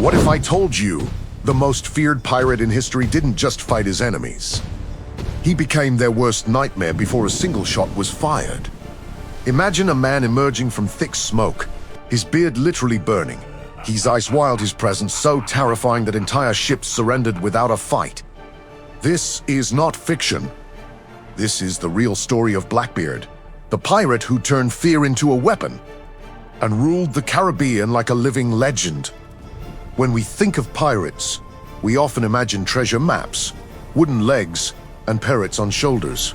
What if I told you the most feared pirate in history didn't just fight his enemies? He became their worst nightmare before a single shot was fired. Imagine a man emerging from thick smoke, his beard literally burning. His eyes wild, his presence so terrifying that entire ships surrendered without a fight. This is not fiction. This is the real story of Blackbeard, the pirate who turned fear into a weapon and ruled the Caribbean like a living legend. When we think of pirates, we often imagine treasure maps, wooden legs, and parrots on shoulders.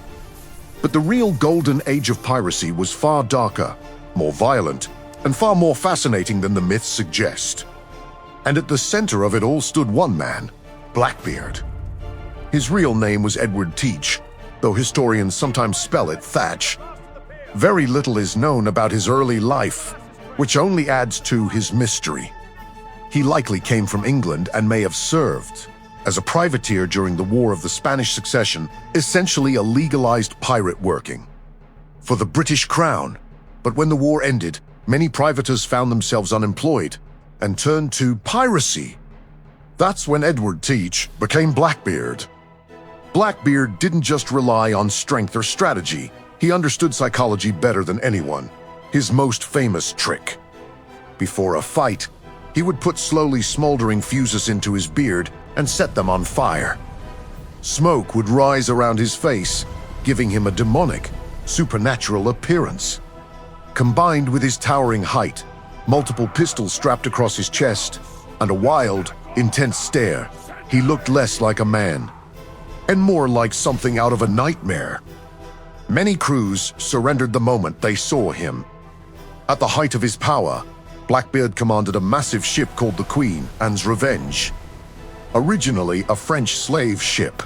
But the real golden age of piracy was far darker, more violent, and far more fascinating than the myths suggest. And at the center of it all stood one man, Blackbeard. His real name was Edward Teach, though historians sometimes spell it Thatch. Very little is known about his early life, which only adds to his mystery. He likely came from England and may have served as a privateer during the War of the Spanish Succession, essentially a legalized pirate working for the British Crown. But when the war ended, many privateers found themselves unemployed and turned to piracy. That's when Edward Teach became Blackbeard. Blackbeard didn't just rely on strength or strategy. He understood psychology better than anyone. His most famous trick: before a fight, he would put slowly smoldering fuses into his beard and set them on fire. Smoke would rise around his face, giving him a demonic, supernatural appearance. Combined with his towering height, multiple pistols strapped across his chest, and a wild, intense stare, he looked less like a man and more like something out of a nightmare. Many crews surrendered the moment they saw him. At the height of his power, Blackbeard commanded a massive ship called the Queen Anne's Revenge, originally a French slave ship.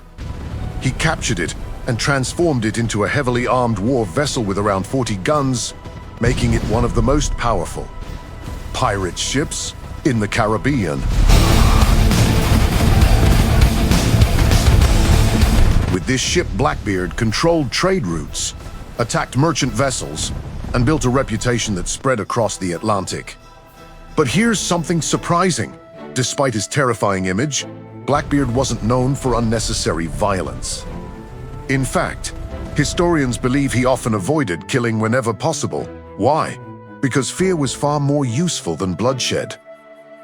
He captured it and transformed it into a heavily armed war vessel with around 40 guns, making it one of the most powerful pirate ships in the Caribbean. With this ship, Blackbeard controlled trade routes, attacked merchant vessels, and built a reputation that spread across the Atlantic. But here's something surprising. Despite his terrifying image, Blackbeard wasn't known for unnecessary violence. In fact, historians believe he often avoided killing whenever possible. Why? Because fear was far more useful than bloodshed.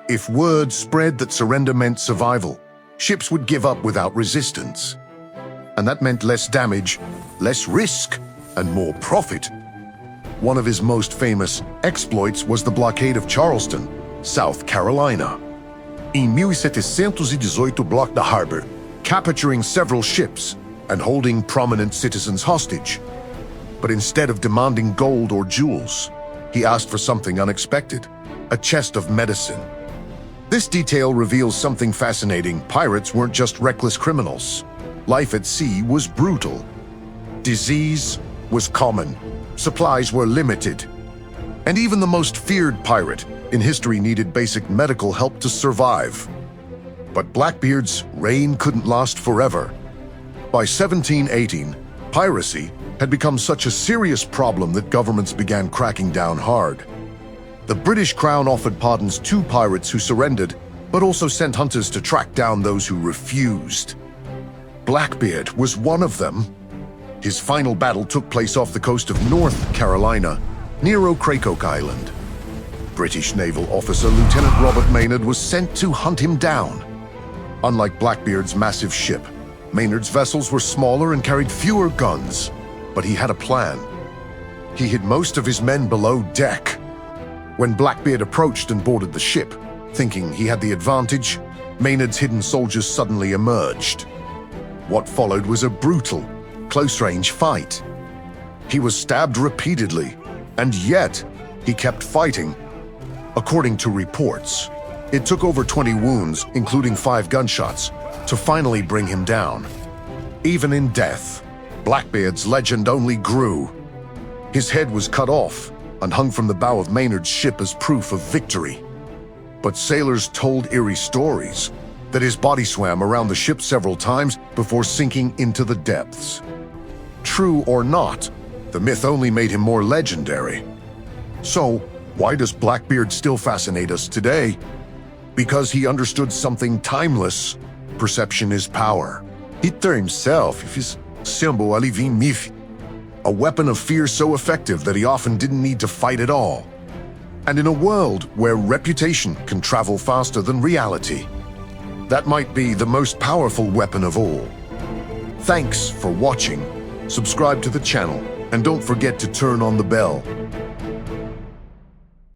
If word spread that surrender meant survival, ships would give up without resistance. And that meant less damage, less risk, and more profit. One of his most famous exploits was the blockade of Charleston, South Carolina. In 1718, blocked the harbor, capturing several ships and holding prominent citizens hostage. But instead of demanding gold or jewels, he asked for something unexpected: a chest of medicine. This detail reveals something fascinating. Pirates weren't just reckless criminals. Life at sea was brutal. Disease was common. Supplies were limited. And even the most feared pirate in history needed basic medical help to survive. But Blackbeard's reign couldn't last forever. By 1718, piracy had become such a serious problem that governments began cracking down hard. The British Crown offered pardons to pirates who surrendered, but also sent hunters to track down those who refused. Blackbeard was one of them. His final battle took place off the coast of North Carolina, near Ocracoke Island. British naval officer Lieutenant Robert Maynard was sent to hunt him down. Unlike Blackbeard's massive ship, Maynard's vessels were smaller and carried fewer guns, but he had a plan. He hid most of his men below deck. When Blackbeard approached and boarded the ship, thinking he had the advantage, Maynard's hidden soldiers suddenly emerged. What followed was a brutal, close-range fight. He was stabbed repeatedly, and yet he kept fighting. According to reports, it took over 20 wounds, including 5 gunshots, to finally bring him down. Even in death, Blackbeard's legend only grew. His head was cut off and hung from the bow of Maynard's ship as proof of victory. But sailors told eerie stories that his body swam around the ship several times before sinking into the depths. True or not, the myth only made him more legendary. So, why does Blackbeard still fascinate us today? Because he understood something timeless: perception is power. He turned himself if his symbol alivim mif, a weapon of fear so effective that he often didn't need to fight at all. And in a world where reputation can travel faster than reality, that might be the most powerful weapon of all. Thanks for watching. Subscribe to the channel and don't forget to turn on the bell.